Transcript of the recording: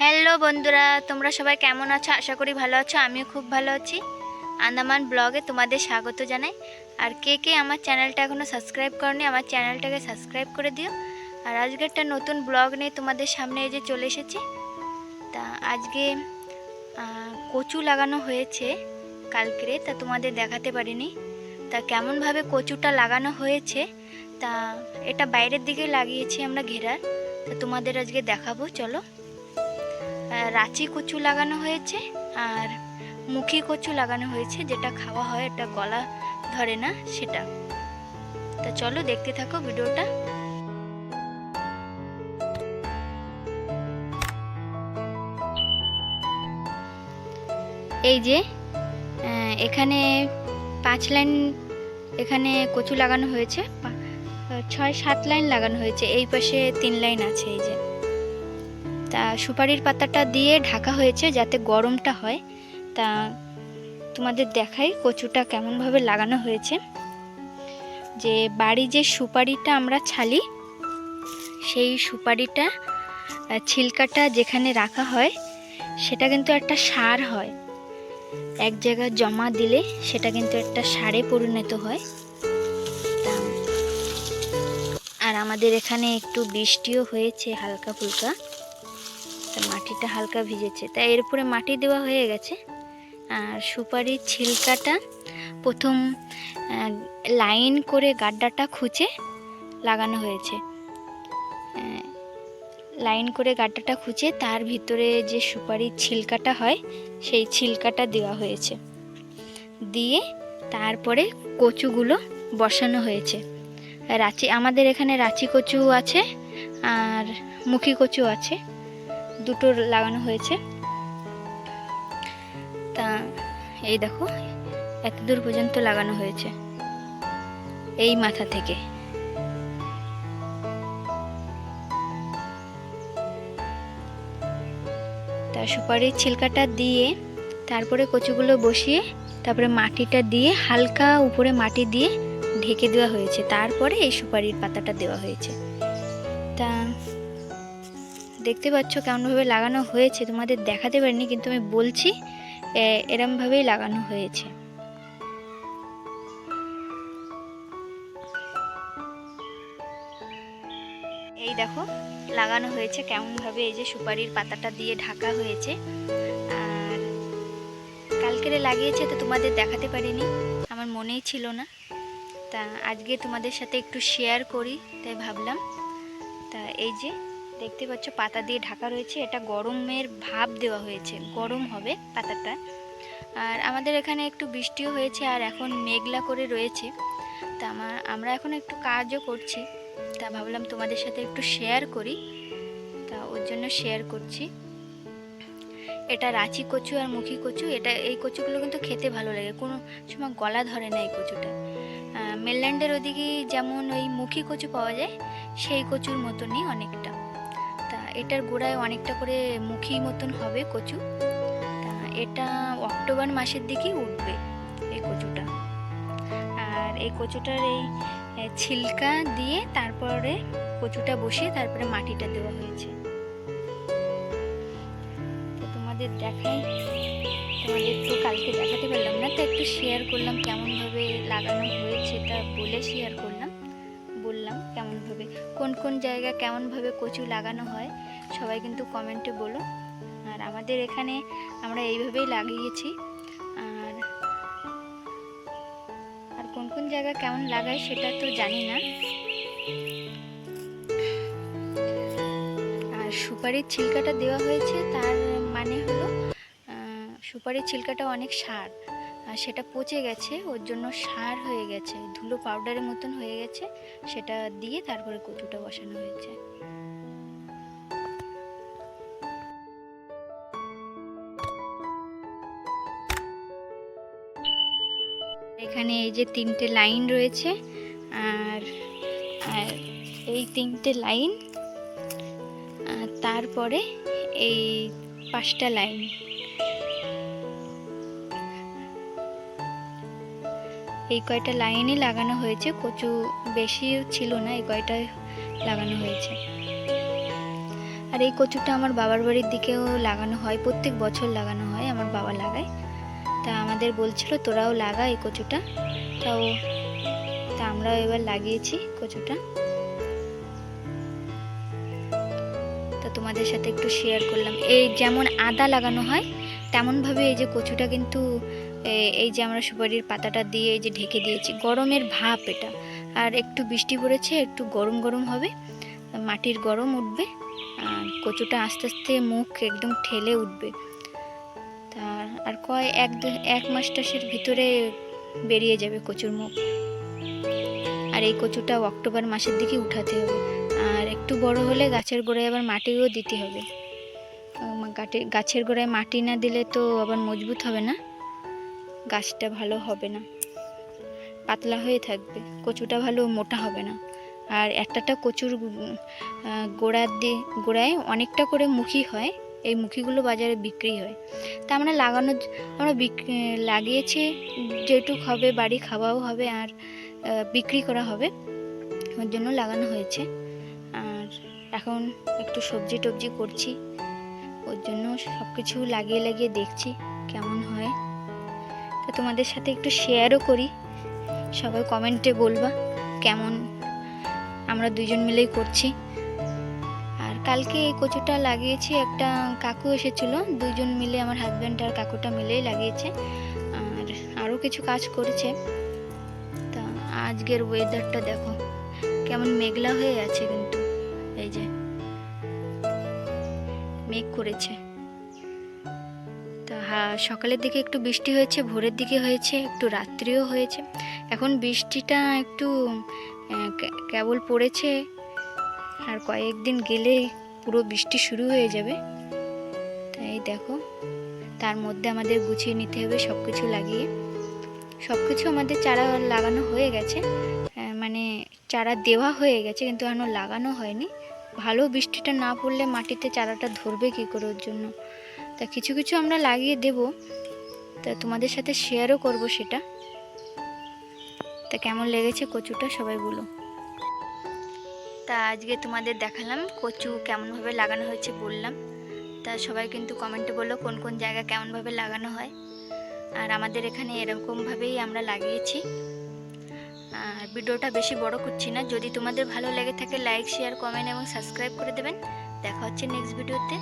Hello বন্ধুরা, তোমরা সবাই কেমন আছো? আশা করি ভালো আছো। আমিও খুব ভালো আছি। আন্দামান ব্লগে তোমাদের স্বাগত জানাই। আর কে কে আমার চ্যানেলটা এখনও সাবস্ক্রাইব করনি, আমার চ্যানেলটাকে সাবস্ক্রাইব করে দিও। আর আজকে একটা নতুন ব্লগ নিয়ে তোমাদের সামনে এই যে চলে এসেছি। তা আজকে কচু লাগানো হয়েছে কালকে, তা তোমাদের দেখাতে পারিনি। তা কেমনভাবে কচুটা লাগানো হয়েছে, তা এটা বাইরের দিকে লাগিয়েছি আমরা ঘেরার। তা তোমাদের আজকে দেখাবো, চলো। রাঁচি কচু লাগানো হয়েছে আর মুখী কচু লাগানো হয়েছে, যেটা খাওয়া হয়, এটা গলা ধরে না সেটা। তা চলো দেখতে থাকো ভিডিওটা। এই যে এখানে 5 লাইন এখানে কচু লাগানো হয়েছে, 6-7 লাইন লাগানো হয়েছে। এই পাশে 3 লাইন আছে। এই যে তা সুপারির পাতাটা দিয়ে ঢাকা হয়েছে যাতে গরমটা হয়। তা তোমাদের দেখাই কচুটা কেমনভাবে লাগানো হয়েছে। যে বাড়ি যে সুপারিটা আমরা ছালি, সেই সুপারিটা ছিলকাটা যেখানে রাখা হয় সেটা কিন্তু একটা সার হয়। এক জায়গায় জমা দিলে সেটা কিন্তু একটা সারে পরিণত হয়। আর আমাদের এখানে একটু বৃষ্টিও হয়েছে হালকা ফুলকা, তা মাটিটা হালকা ভিজেছে, তাই এর উপরে মাটি দেওয়া হয়ে গেছে। আর সুপারির ছিলকাটা প্রথম লাইন করে গাড্ডাটা খুঁচে লাগানো হয়েছে। লাইন করে গাড্ডাটা খুঁচে তার ভিতরে যে সুপারির ছিলকাটা হয় সেই ছিলকাটা দেওয়া হয়েছে, দিয়ে তারপরে কচুগুলো বসানো হয়েছে। আমাদের এখানে রাঁচি কচু আছে আর মুখী কচু আছে, দুটো লাগানো হয়েছে। তা এই দেখো এতদূর পর্যন্ত লাগানো হয়েছে, এই মাথা থেকে। তা সুপারির ছিলকাটা দিয়ে তারপরে কচুগুলো বসিয়ে তারপরে মাটিটা দিয়ে হালকা উপরে মাটি দিয়ে ঢেকে দেওয়া হয়েছে, তারপরে এই সুপারির পাতাটা দেওয়া হয়েছে। তা দেখতে পাচ্ছ কেমনভাবে লাগানো হয়েছে, তোমাদের দেখাতে পারিনি কিন্তু আমি বলছি এরমভাবেই লাগানো হয়েছে। এই দেখো লাগানো হয়েছে কেমনভাবে, এই যে সুপারির পাতাটা দিয়ে ঢাকা হয়েছে। আর কালকেরে লাগিয়েছে, তো তোমাদের দেখাতে পারিনি, আমার মনেই ছিল না। তা আজকে তোমাদের সাথে একটু শেয়ার করি তাই ভাবলাম। তা এই যে দেখতে পাচ্ছ পাতা দিয়ে ঢাকা রয়েছে, এটা গরমের ভাপ দেওয়া হয়েছে, গরম হবে পাতাটা। আর আমাদের এখানে একটু বৃষ্টিও হয়েছে আর এখন মেঘলা করে রয়েছে। তা আমরা এখন একটু কাজও করছি, তা ভাবলাম তোমাদের সাথে একটু শেয়ার করি, তা ওর জন্য শেয়ার করছি। এটা রাঁচি কচু আর মুখী কচু, এই কচুগুলো কিন্তু খেতে ভালো লাগে, কোনো সময় গলা ধরে না এই কচুটা। মেনল্যান্ডের ওদিকে যেমন ওই মুখী কচু পাওয়া যায়, সেই কচুর মতনই অনেকটা। তা এটার গোড়ায় অনেকটা করে মুখী মতন হবে কচু। তা এটা অক্টোবর মাসের দিকেই উঠবে এই কচুটা। আর এই কচুটার এই ছিলকা দিয়ে তারপরে কচুটা বসিয়ে তারপরে মাটিটা দেওয়া হয়েছে। তো তোমাদের দেখাই, তোমাদের তো কালকে দেখাতে পারলাম না, তো একটু শেয়ার করলাম কেমনভাবে লাগানো হয়েছে, তা বলে শেয়ার করলাম, বললাম কেমনভাবে কোন কোন জায়গায় কেমনভাবে কচু লাগানো হয় সবাই কিন্তু কমেন্টে বলো। আর আমাদের এখানে আমরা এইভাবেই লাগিয়েছি। আর কোন কোন জায়গায় কেমন লাগায় সেটা তো জানি না। আর সুপারির ছিলকাটা দেওয়া হয়েছে, তার মানে হলো সুপারির ছিলকাটা অনেক সার, আর সেটা পচে গেছে, ওর জন্য সার হয়ে গেছে, ধুলো পাউডারের মতন হয়ে গেছে, সেটা দিয়ে তারপরে কচুটা বসানো হয়েছে। এখানে এই যে 3টে লাইন রয়েছে, আর এই 3টে লাইন, তারপরে এই 5টা লাইন, এই কয়টা লাইনই লাগানো হয়েছে। কচু বেশি ছিল না, এই কয়টাই লাগানো হয়েছে। আর এই কচুটা আমার বাবার বাড়ির দিকেও লাগানো হয়, প্রত্যেক বছর লাগানো হয়, আমার বাবা লাগায়। তা আমাদের বলছিল তোরাও লাগা এই কচুটা, তা আমরাও এবার লাগিয়েছি কচুটা। তা তোমাদের সাথে একটু শেয়ার করলাম। এই যেমন আদা লাগানো হয় তেমনভাবে এই যে কচুটা কিন্তু এই যে আমরা সুপারির পাতাটা দিয়ে এই যে ঢেকে দিয়েছি। গরমের ভাপ এটা, আর একটু বৃষ্টি পড়েছে, একটু গরম গরম হবে, মাটির গরম উঠবে, আর কচুটা আস্তে আস্তে মুখ একদম ঠেলে উঠবে। আর এক মাস টাসের ভিতরে বেরিয়ে যাবে কচুর মুখ। আর এই কচুটা অক্টোবর মাসের দিকে উঠাতে হবে। আর একটু বড় হলে গাছের গোড়ায় আবার মাটিও দিতে হবে। গাছের গোড়ায় মাটি না দিলে তো আবার মজবুত হবে না, গাছটা ভালো হবে না, পাতলা হয়ে থাকবে, কচুটা ভালো মোটা হবে না। আর একটা কচুর গোড়ায় অনেকটা করে মুখি হয়, এই মুখিগুলো বাজারে বিক্রি হয়। তা আমরা লাগিয়েছি যেটুক হবে, বাড়ি খাওয়াও হবে আর বিক্রি করা হবে, ওর জন্য লাগানো হয়েছে। আর এখন একটু সবজি টবজি করছি, ওর জন্য সব কিছু লাগিয়ে দেখছি কেমন হয়। তা তোমাদের সাথে একটু শেয়ারও করি, সবাই কমেন্টে বলবা কেমন, আমরা দুজন মিলেই করছি। আর কালকে এই কচুটা লাগিয়েছি, একটা কাকু এসেছিল, দুজন মিলে, আমার হাজব্যান্ড আর কাকুটা মিলেই লাগিয়েছে, আর আরও কিছু কাজ করেছে। তা আজকের ওয়েদারটা দেখো কেমন মেঘলা হয়ে আছে, কিন্তু এই যে মেঘ করেছে। তা সকালের দিকে একটু বৃষ্টি হয়েছে, ভোরের দিকে হয়েছে, একটু রাত্রিও হয়েছে। এখন বৃষ্টিটা একটু কেবল পড়েছে, আর কয়েকদিন গেলেই পুরো বৃষ্টি শুরু হয়ে যাবে। তাই দেখো, তার মধ্যে আমাদের গুছিয়ে নিতে হবে সব কিছু লাগিয়ে। সব কিছু আমাদের চারা লাগানো হয়ে গেছে, মানে চারা দেওয়া হয়ে গেছে, কিন্তু এখনো লাগানো হয়নি। ভালো বৃষ্টিটা না পড়লে মাটিতে চারাটা ধরবে কী করে, ওর জন্য তা কিছু কিছু আমরা লাগিয়ে দেব, তা তোমাদের সাথে শেয়ারও করব সেটা। তা কেমন লেগেছে কচুটা সবাই বলো। তা আজকে তোমাদের দেখালাম কচু কেমনভাবে লাগানো হয়েছে বললাম। তা সবাই কিন্তু কমেন্টে বললো কোন কোন জায়গা কেমনভাবে লাগানো হয়। আর আমাদের এখানে এরকমভাবেই আমরা লাগিয়েছি। আর ভিডিওটা বেশি বড় করছি না, যদি তোমাদের ভালো লেগে থাকে লাইক, শেয়ার, কমেন্ট এবং সাবস্ক্রাইব করে দেবেন। দেখা হচ্ছে নেক্সট ভিডিওতে।